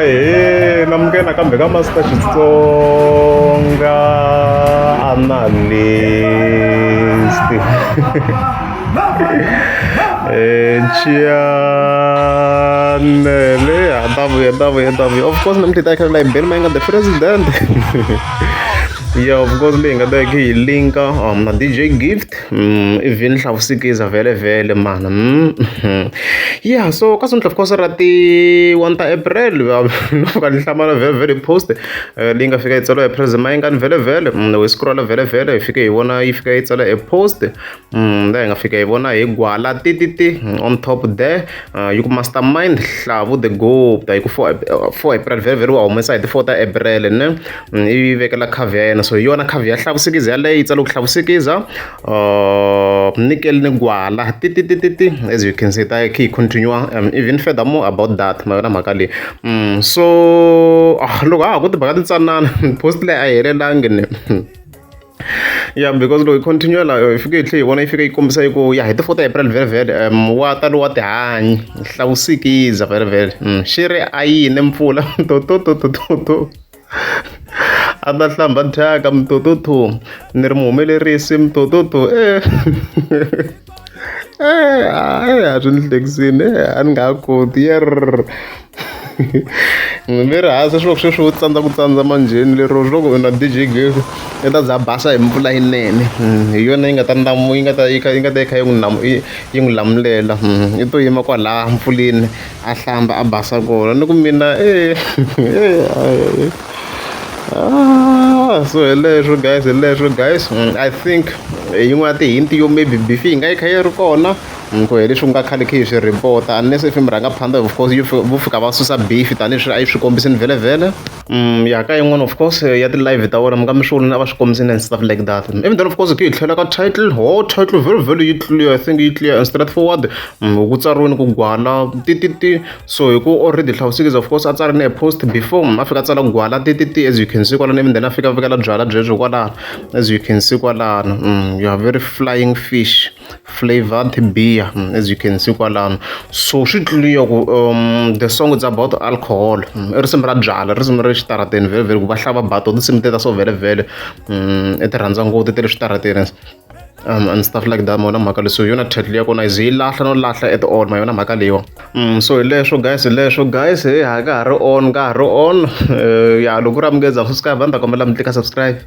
he namukela kambe ka Master Xitsonga analyst Chianele andavuya of course namhlita khale la imbeni mayinga the president yeah, of course leyi nga ta hi linka na DJ Gift even hlavusikiza vele man yeah, so ka sonto of course ra ti 1 ta April no ka ni hlamala vele post leyi nga fika yi tsala April mayinga vele we scroll vele hi fika hi vona yi fika yi tsala e post da nga fika hi vona hi gwala tititi on top there you ku mastermind hlavu the go ta ku 4 April vele wa humesa hi 4 ta April ne yi vekela cover so yona cover ya hlavusikiza leyi tsala ku hlavusikiza nickel ni gwala tititi as you can see ta ki continue even furthermore about that mayona mhaka leyi so loko ku tibhaka tintsanana post leyi a helelangi ne yeah, because loko continue la ifike hi vona ifike yi kombisa yi ku ya hi 4 April vele wa ta lo wa tihanyi hlavusikiza vele xiri a yini mpfula to a ta hlamba thyaka mtototo ni ri muhumelerisi mtototo a swi ni hlekisini a ni nga koti yer mi ri hansi swilo sweswi wo tsandza ku tsandza manjheni lero loko na DJ Gift yi ta za basa hi mpfula yinene hi yona yi nga ta yi nga ta yi kha yi n'wi lamulela i to yima kwala mpfuleni a hlamba a basa kona ni ku mina so heleswo guys I think yin'wana tihinti yo maybe bifi yi nga yi kha yi ri kona ku hi leswi nga khale khe hi swi report-a unless if mi rhanga phanda of course vo fika va susa beef tanihileswi a yi swi kombisini vele ya ka yin'wana of course ya ti-live ta vona mi nga mi swi vona a va swi kombisini and stuff like that even then of course ku hi tlhela ka title title vele yi clear I think yi clear and straightforward ku tsariwini ku gwala tititi so hi ku already hlavusikiza of course a tsarini a post before a fika tsala gwala tititi as you can see kwalano even then a fika vekela byala byebyo kwalano as you can see kwalano you are very flying fish flavored beer as you can see kwalano so swi clear ku the song is about alcohol I risimu ra byala risimu ri xitarateni vele ku va hlava bato tinsimu teta so vele i ti rhandza ngopfu te le xitarateni and stuff like that mona mhaka leyi so yona title ya kona yi lahla no lahla at all mayona mhaka leyiwa so hi leswo guys ha ka ha ri on ya loko ku ri a mi nge za subscribe a ni ta kombela mi tlika subscribe.